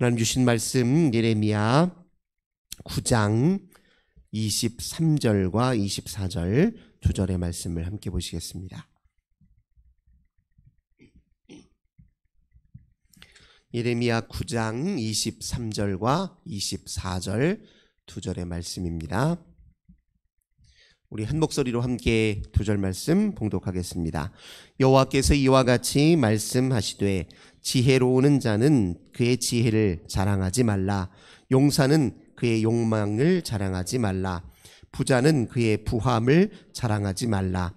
하나님 주신 말씀 예레미야 9장 23절과 24절 두 절의 말씀을 함께 보시겠습니다. 예레미야 9장 23절과 24절 두 절의 말씀입니다. 우리 한 목소리로 함께 두 절 말씀 봉독하겠습니다. 여호와께서 이와 같이 말씀하시되 지혜로우는 자는 그의 지혜를 자랑하지 말라. 용사는 그의 욕망을 자랑하지 말라. 부자는 그의 부함을 자랑하지 말라.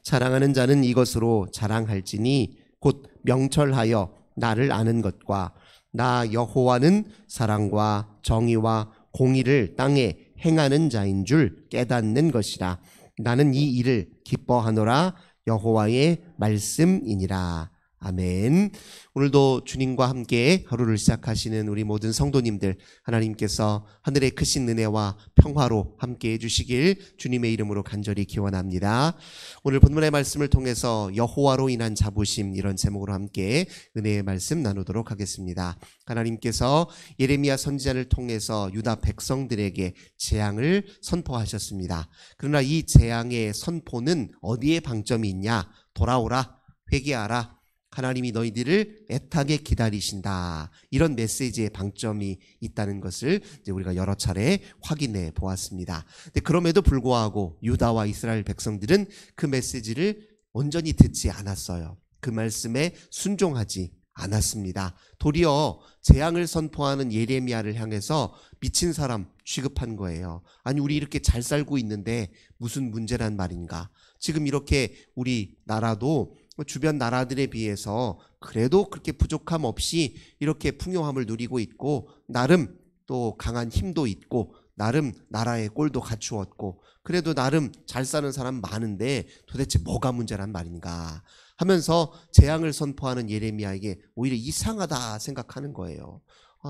자랑하는 자는 이것으로 자랑할지니 곧 명철하여 나를 아는 것과 나 여호와는 사랑과 정의와 공의를 땅에 행하는 자인 줄 깨닫는 것이라. 나는 이 일을 기뻐하노라. 여호와의 말씀이니라. 아멘. 오늘도 주님과 함께 하루를 시작하시는 우리 모든 성도님들, 하나님께서 하늘의 크신 은혜와 평화로 함께 해주시길 주님의 이름으로 간절히 기원합니다. 오늘 본문의 말씀을 통해서 여호와로 인한 자부심, 이런 제목으로 함께 은혜의 말씀 나누도록 하겠습니다. 하나님께서 예레미야 선지자를 통해서 유다 백성들에게 재앙을 선포하셨습니다. 그러나 이 재앙의 선포는 어디에 방점이 있냐? 돌아오라, 회개하라, 하나님이 너희들을 애타게 기다리신다, 이런 메시지의 방점이 있다는 것을 이제 우리가 여러 차례 확인해 보았습니다. 근데 그럼에도 불구하고 유다와 이스라엘 백성들은 그 메시지를 온전히 듣지 않았어요. 그 말씀에 순종하지 않았습니다. 도리어 재앙을 선포하는 예레미야를 향해서 미친 사람 취급한 거예요. 아니, 우리 이렇게 잘 살고 있는데 무슨 문제란 말인가? 지금 이렇게 우리 나라도 주변 나라들에 비해서 그래도 그렇게 부족함 없이 이렇게 풍요함을 누리고 있고, 나름 또 강한 힘도 있고, 나름 나라의 꼴도 갖추었고, 그래도 나름 잘 사는 사람 많은데 도대체 뭐가 문제란 말인가 하면서 재앙을 선포하는 예레미야에게 오히려 이상하다 생각하는 거예요.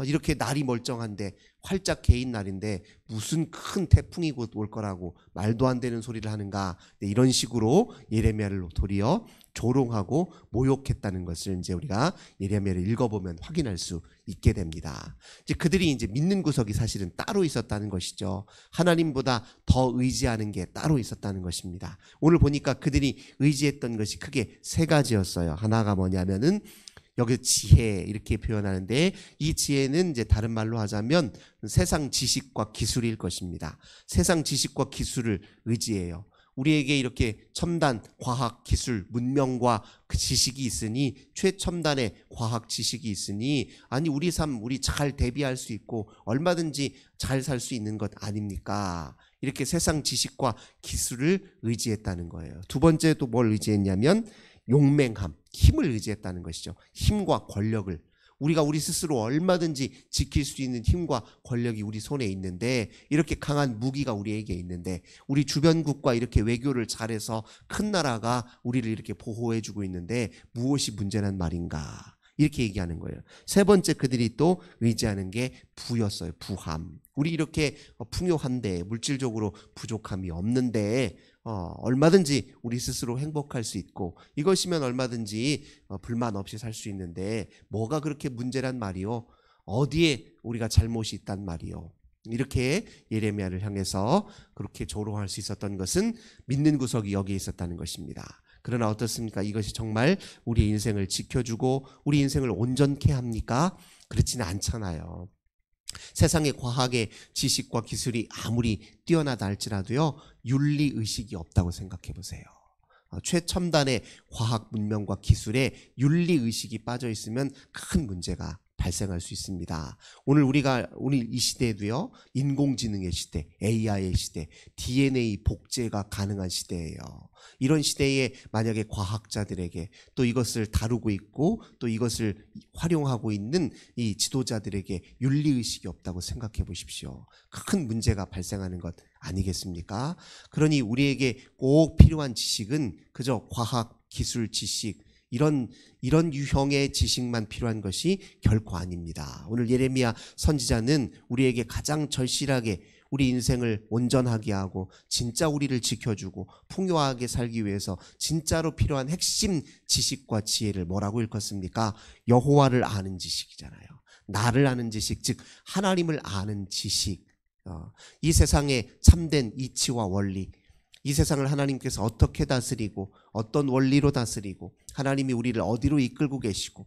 이렇게 날이 멀쩡한데, 활짝 개인 날인데 무슨 큰 태풍이 곧 올 거라고 말도 안 되는 소리를 하는가, 이런 식으로 예레미야를 도리어 조롱하고 모욕했다는 것을 이제 우리가 예레미야를 읽어보면 확인할 수 있게 됩니다. 이제 그들이 이제 믿는 구석이 사실은 따로 있었다는 것이죠. 하나님보다 더 의지하는 게 따로 있었다는 것입니다. 오늘 보니까 그들이 의지했던 것이 크게 세 가지였어요. 하나가 뭐냐면은 여기 지혜 이렇게 표현하는데, 이 지혜는 이제 다른 말로 하자면 세상 지식과 기술일 것입니다. 세상 지식과 기술을 의지해요. 우리에게 이렇게 첨단 과학 기술 문명과 그 지식이 있으니, 최첨단의 과학 지식이 있으니, 아니 우리 삶 우리 잘 대비할 수 있고 얼마든지 잘 살 수 있는 것 아닙니까? 이렇게 세상 지식과 기술을 의지했다는 거예요. 두 번째 또 뭘 의지했냐면 용맹함, 힘을 의지했다는 것이죠. 힘과 권력을, 우리가 우리 스스로 얼마든지 지킬 수 있는 힘과 권력이 우리 손에 있는데, 이렇게 강한 무기가 우리에게 있는데, 우리 주변국과 이렇게 외교를 잘해서 큰 나라가 우리를 이렇게 보호해주고 있는데 무엇이 문제란 말인가, 이렇게 얘기하는 거예요. 세 번째 그들이 또 의지하는 게 부였어요. 부함. 우리 이렇게 풍요한데, 물질적으로 부족함이 없는데 얼마든지 우리 스스로 행복할 수 있고, 이것이면 얼마든지 불만 없이 살 수 있는데 뭐가 그렇게 문제란 말이요? 어디에 우리가 잘못이 있단 말이요? 이렇게 예레미야를 향해서 그렇게 조롱할 수 있었던 것은 믿는 구석이 여기에 있었다는 것입니다. 그러나 어떻습니까? 이것이 정말 우리 인생을 지켜주고 우리 인생을 온전케 합니까? 그렇지는 않잖아요. 세상의 과학의 지식과 기술이 아무리 뛰어나다 할지라도요, 윤리의식이 없다고 생각해 보세요. 최첨단의 과학 문명과 기술에 윤리의식이 빠져 있으면 큰 문제가 발생할 수 있습니다. 오늘 우리 이 시대에도요, 인공지능의 시대, AI의 시대, DNA 복제가 가능한 시대예요. 이런 시대에 만약에 과학자들에게, 또 이것을 다루고 있고 또 이것을 활용하고 있는 이 지도자들에게 윤리의식이 없다고 생각해 보십시오. 큰 문제가 발생하는 것 아니겠습니까? 그러니 우리에게 꼭 필요한 지식은 그저 과학, 기술, 지식, 이런 유형의 지식만 필요한 것이 결코 아닙니다. 오늘 예레미야 선지자는 우리에게 가장 절실하게 우리 인생을 온전하게 하고 진짜 우리를 지켜주고 풍요하게 살기 위해서 진짜로 필요한 핵심 지식과 지혜를 뭐라고 일컫습니까? 여호와를 아는 지식이잖아요. 나를 아는 지식, 즉 하나님을 아는 지식, 이 세상의 참된 이치와 원리, 이 세상을 하나님께서 어떻게 다스리고 어떤 원리로 다스리고 하나님이 우리를 어디로 이끌고 계시고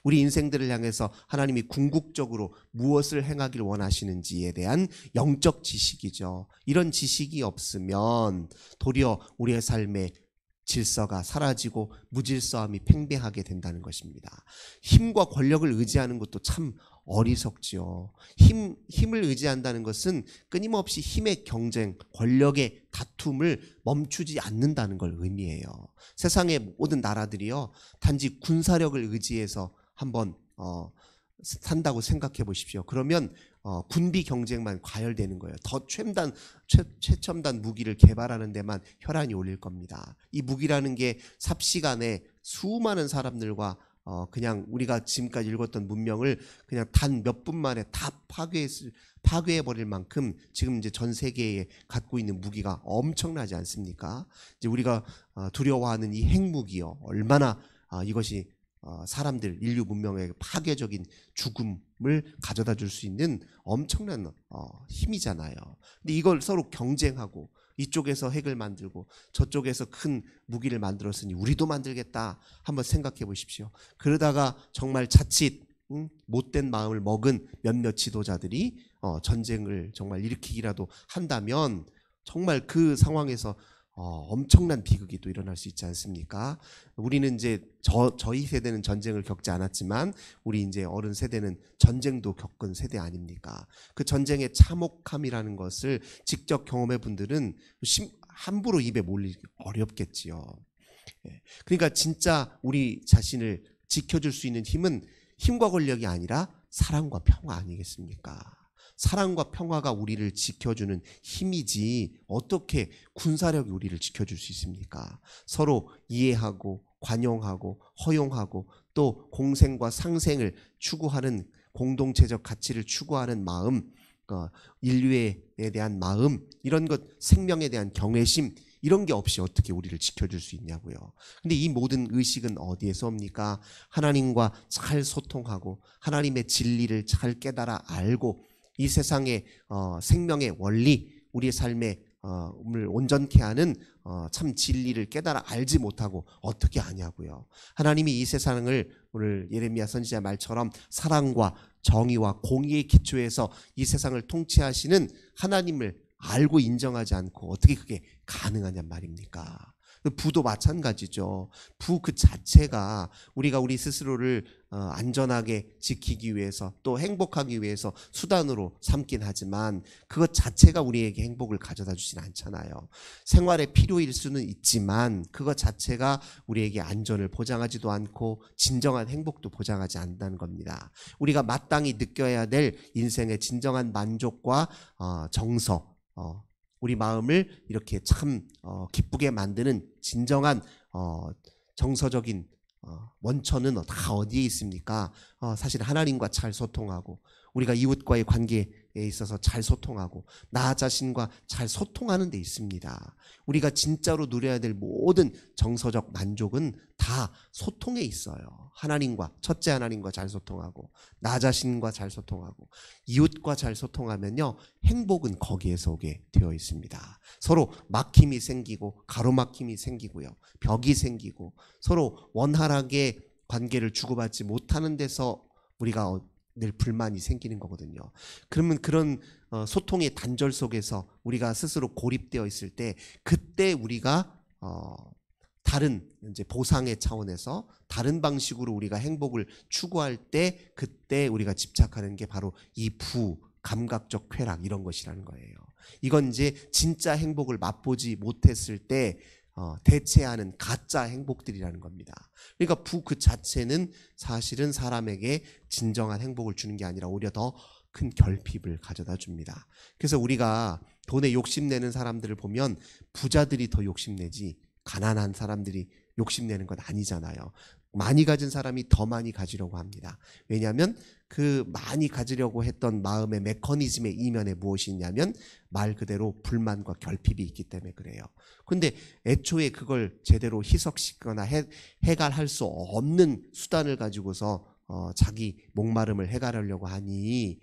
우리 인생들을 향해서 하나님이 궁극적으로 무엇을 행하길 원하시는지에 대한 영적 지식이죠. 이런 지식이 없으면 도리어 우리의 삶에 질서가 사라지고 무질서함이 팽배하게 된다는 것입니다. 힘과 권력을 의지하는 것도 참 어리석지요. 힘을 의지한다는 것은 끊임없이 힘의 경쟁, 권력의 다툼을 멈추지 않는다는 걸 의미해요. 세상의 모든 나라들이요, 단지 군사력을 의지해서 한번 산다고 생각해 보십시오. 그러면 군비 경쟁만 과열되는 거예요. 더 최첨단 무기를 개발하는 데만 혈안이 올릴 겁니다. 이 무기라는 게 삽시간에 수많은 사람들과 그냥 우리가 지금까지 읽었던 문명을 그냥 단 몇 분 만에 다 파괴해버릴 만큼 지금 이제 전 세계에 갖고 있는 무기가 엄청나지 않습니까? 이제 우리가 두려워하는 이 핵무기요, 얼마나 이것이 사람들, 인류 문명의 파괴적인 죽음을 가져다 줄 수 있는 엄청난 힘이잖아요. 근데 이걸 서로 경쟁하고 이쪽에서 핵을 만들고 저쪽에서 큰 무기를 만들었으니 우리도 만들겠다 한번 생각해 보십시오. 그러다가 정말 자칫 못된 마음을 먹은 몇몇 지도자들이 전쟁을 정말 일으키기라도 한다면 정말 그 상황에서 엄청난 비극이 또 일어날 수 있지 않습니까? 우리는 이제 저희 세대는 전쟁을 겪지 않았지만 우리 이제 어른 세대는 전쟁도 겪은 세대 아닙니까? 그 전쟁의 참혹함이라는 것을 직접 경험해 분들은 함부로 입에 몰리기 어렵겠지요. 그러니까 진짜 우리 자신을 지켜줄 수 있는 힘은 힘과 권력이 아니라 사랑과 평화 아니겠습니까? 사랑과 평화가 우리를 지켜주는 힘이지 어떻게 군사력이 우리를 지켜줄 수 있습니까? 서로 이해하고 관용하고 허용하고 또 공생과 상생을 추구하는 공동체적 가치를 추구하는 마음, 인류에 대한 마음, 이런 것, 생명에 대한 경외심, 이런 게 없이 어떻게 우리를 지켜줄 수 있냐고요. 근데 이 모든 의식은 어디에서 옵니까? 하나님과 잘 소통하고 하나님의 진리를 잘 깨달아 알고 이 세상의 생명의 원리, 우리의 삶을 온전케 하는 참 진리를 깨달아 알지 못하고 어떻게 아냐고요. 하나님이 이 세상을 오늘 예레미야 선지자 말처럼 사랑과 정의와 공의의 기초에서 이 세상을 통치하시는 하나님을 알고 인정하지 않고 어떻게 그게 가능하냔 말입니까? 부도 마찬가지죠. 부 그 자체가 우리가 우리 스스로를 안전하게 지키기 위해서 또 행복하기 위해서 수단으로 삼긴 하지만 그것 자체가 우리에게 행복을 가져다 주진 않잖아요. 생활의 필요일 수는 있지만 그것 자체가 우리에게 안전을 보장하지도 않고 진정한 행복도 보장하지 않는다는 겁니다. 우리가 마땅히 느껴야 될 인생의 진정한 만족과 정서, 우리 마음을 이렇게 참 기쁘게 만드는 진정한 정서적인 원천은 다 어디에 있습니까? 사실 하나님과 잘 소통하고 우리가 이웃과의 관계에 있어서 잘 소통하고 나 자신과 잘 소통하는 데 있습니다. 우리가 진짜로 누려야 될 모든 정서적 만족은 다 소통에 있어요. 하나님과, 첫째 하나님과 잘 소통하고 나 자신과 잘 소통하고 이웃과 잘 소통하면요, 행복은 거기에서 오게 되어 있습니다. 서로 막힘이 생기고 가로막힘이 생기고요, 벽이 생기고 서로 원활하게 관계를 주고받지 못하는 데서 우리가 늘 불만이 생기는 거거든요. 그러면 그런 소통의 단절 속에서 우리가 스스로 고립되어 있을 때 그때 우리가 다른 이제 보상의 차원에서 다른 방식으로 우리가 행복을 추구할 때 그때 우리가 집착하는 게 바로 이 감각적 쾌락, 이런 것이라는 거예요. 이건 이제 진짜 행복을 맛보지 못했을 때 대체하는 가짜 행복들이라는 겁니다. 그러니까 그 자체는 사실은 사람에게 진정한 행복을 주는 게 아니라 오히려 더 큰 결핍을 가져다 줍니다. 그래서 우리가 돈에 욕심내는 사람들을 보면 부자들이 더 욕심내지 가난한 사람들이 욕심내는 건 아니잖아요. 많이 가진 사람이 더 많이 가지려고 합니다. 왜냐하면 그 많이 가지려고 했던 마음의 메커니즘의 이면에 무엇이 있냐면 말 그대로 불만과 결핍이 있기 때문에 그래요. 근데 애초에 그걸 제대로 희석시키거나 해결할 수 없는 수단을 가지고서 자기 목마름을 해결하려고 하니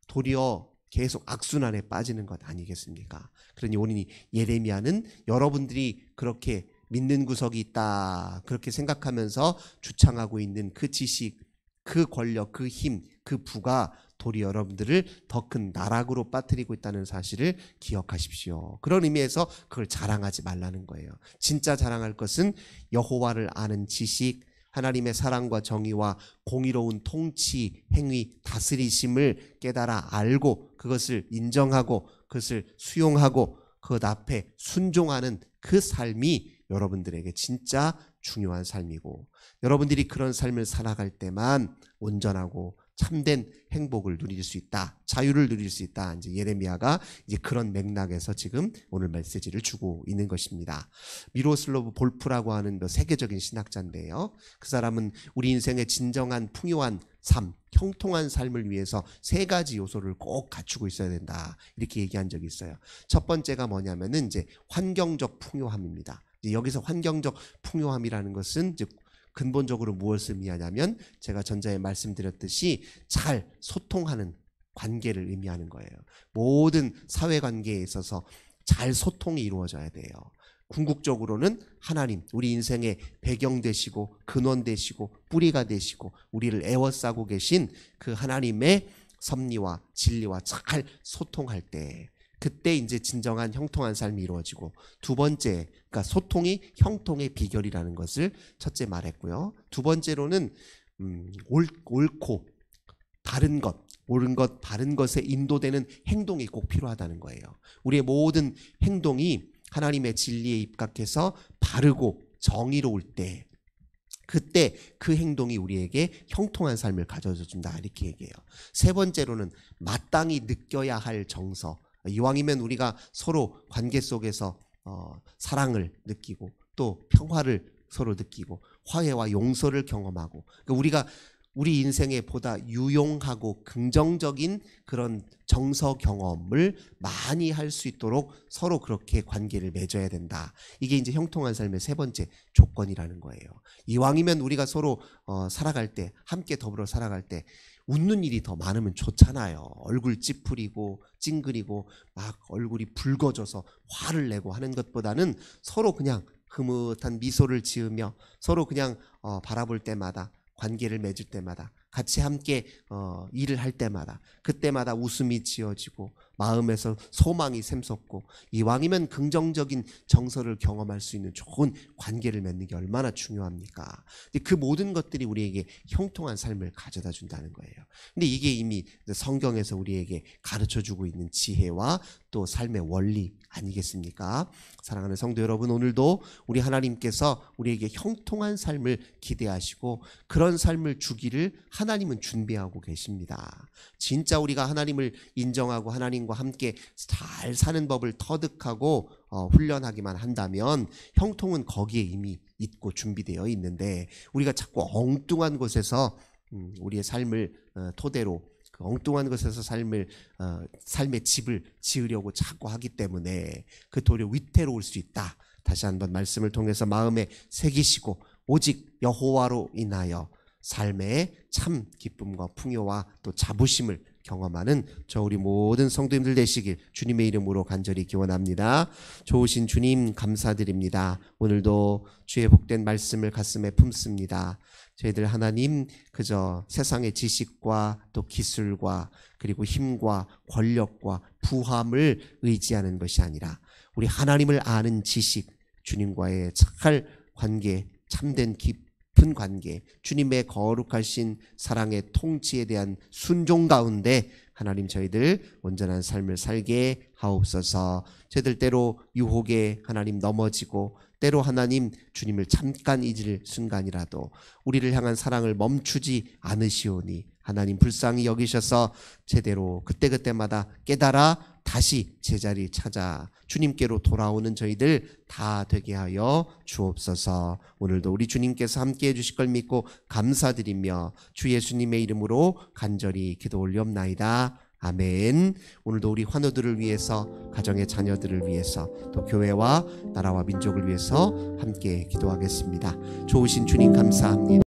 도리어 계속 악순환에 빠지는 것 아니겠습니까? 그러니 오늘 예레미야는 여러분들이 그렇게 믿는 구석이 있다 그렇게 생각하면서 주창하고 있는 그 지식, 그 권력, 그 힘, 그 부가 도리 여러분들을 더 큰 나락으로 빠뜨리고 있다는 사실을 기억하십시오. 그런 의미에서 그걸 자랑하지 말라는 거예요. 진짜 자랑할 것은 여호와를 아는 지식, 하나님의 사랑과 정의와 공의로운 통치, 행위, 다스리심을 깨달아 알고 그것을 인정하고 그것을 수용하고 그것 앞에 순종하는 그 삶이 여러분들에게 진짜 중요한 삶이고, 여러분들이 그런 삶을 살아갈 때만 온전하고 참된 행복을 누릴 수 있다, 자유를 누릴 수 있다. 이제 예레미야가 이제 그런 맥락에서 지금 오늘 메시지를 주고 있는 것입니다. 미로슬로브 볼프라고 하는 세계적인 신학자인데요. 그 사람은 우리 인생의 진정한 풍요한 삶, 형통한 삶을 위해서 세 가지 요소를 꼭 갖추고 있어야 된다, 이렇게 얘기한 적이 있어요. 첫 번째가 뭐냐면은 이제 환경적 풍요함입니다. 이제 여기서 환경적 풍요함이라는 것은 이제 근본적으로 무엇을 의미하냐면 제가 전자에 말씀드렸듯이 잘 소통하는 관계를 의미하는 거예요. 모든 사회관계에 있어서 잘 소통이 이루어져야 돼요. 궁극적으로는 하나님, 우리 인생의 배경 되시고 근원 되시고 뿌리가 되시고 우리를 에워싸고 계신 그 하나님의 섭리와 진리와 잘 소통할 때, 그때 이제 진정한 형통한 삶이 이루어지고, 두 번째, 그러니까 소통이 형통의 비결이라는 것을 첫째 말했고요. 두 번째로는 옳고 바른 것, 옳은 것, 바른 것에 인도되는 행동이 꼭 필요하다는 거예요. 우리의 모든 행동이 하나님의 진리에 입각해서 바르고 정의로울 때, 그때 그 행동이 우리에게 형통한 삶을 가져다 준다, 이렇게 얘기해요. 세 번째로는 마땅히 느껴야 할 정서. 이왕이면 우리가 서로 관계 속에서 사랑을 느끼고 또 평화를 서로 느끼고 화해와 용서를 경험하고, 그러니까 우리가 우리 인생에 보다 유용하고 긍정적인 그런 정서 경험을 많이 할 수 있도록 서로 그렇게 관계를 맺어야 된다. 이게 이제 형통한 삶의 세 번째 조건이라는 거예요. 이왕이면 우리가 서로 살아갈 때, 함께 더불어 살아갈 때 웃는 일이 더 많으면 좋잖아요. 얼굴 찌푸리고 찡그리고 막 얼굴이 붉어져서 화를 내고 하는 것보다는 서로 그냥 흐뭇한 미소를 지으며 서로 그냥 바라볼 때마다, 관계를 맺을 때마다, 같이 함께 일을 할 때마다, 그때마다 웃음이 지어지고 마음에서 소망이 샘솟고, 이왕이면 긍정적인 정서를 경험할 수 있는 좋은 관계를 맺는 게 얼마나 중요합니까? 근데 그 모든 것들이 우리에게 형통한 삶을 가져다 준다는 거예요. 근데 이게 이미 성경에서 우리에게 가르쳐주고 있는 지혜와 또 삶의 원리 아니겠습니까? 사랑하는 성도 여러분, 오늘도 우리 하나님께서 우리에게 형통한 삶을 기대하시고 그런 삶을 주기를 하나님은 준비하고 계십니다. 진짜 우리가 하나님을 인정하고 하나님과 함께 잘 사는 법을 터득하고 훈련하기만 한다면 형통은 거기에 이미 있고 준비되어 있는데, 우리가 자꾸 엉뚱한 곳에서 우리의 삶을 토대로 그 엉뚱한 것에서 삶의 집을 지으려고 자꾸 하기 때문에 그 도리어 위태로울 수 있다. 다시 한번 말씀을 통해서 마음에 새기시고 오직 여호와로 인하여 삶의 참 기쁨과 풍요와 또 자부심을 경험하는 저 우리 모든 성도님들 되시길 주님의 이름으로 간절히 기원합니다. 좋으신 주님 감사드립니다. 오늘도 주의 복된 말씀을 가슴에 품습니다. 저희들 하나님 그저 세상의 지식과 또 기술과 그리고 힘과 권력과 부함을 의지하는 것이 아니라 우리 하나님을 아는 지식, 주님과의 잘 관계, 참된 깊은 관계, 주님의 거룩하신 사랑의 통치에 대한 순종 가운데 하나님 저희들 온전한 삶을 살게 하옵소서. 저희들 때로 유혹에 하나님 넘어지고 때로 하나님 주님을 잠깐 잊을 순간이라도 우리를 향한 사랑을 멈추지 않으시오니 하나님 불쌍히 여기셔서 제대로 그때그때마다 깨달아 다시 제자리 찾아 주님께로 돌아오는 저희들 다 되게 하여 주옵소서. 오늘도 우리 주님께서 함께해 주실 걸 믿고 감사드리며 주 예수님의 이름으로 간절히 기도 올리옵나이다. 아멘. 오늘도 우리 환우들을 위해서, 가정의 자녀들을 위해서, 또 교회와 나라와 민족을 위해서 함께 기도하겠습니다. 좋으신 주님 감사합니다.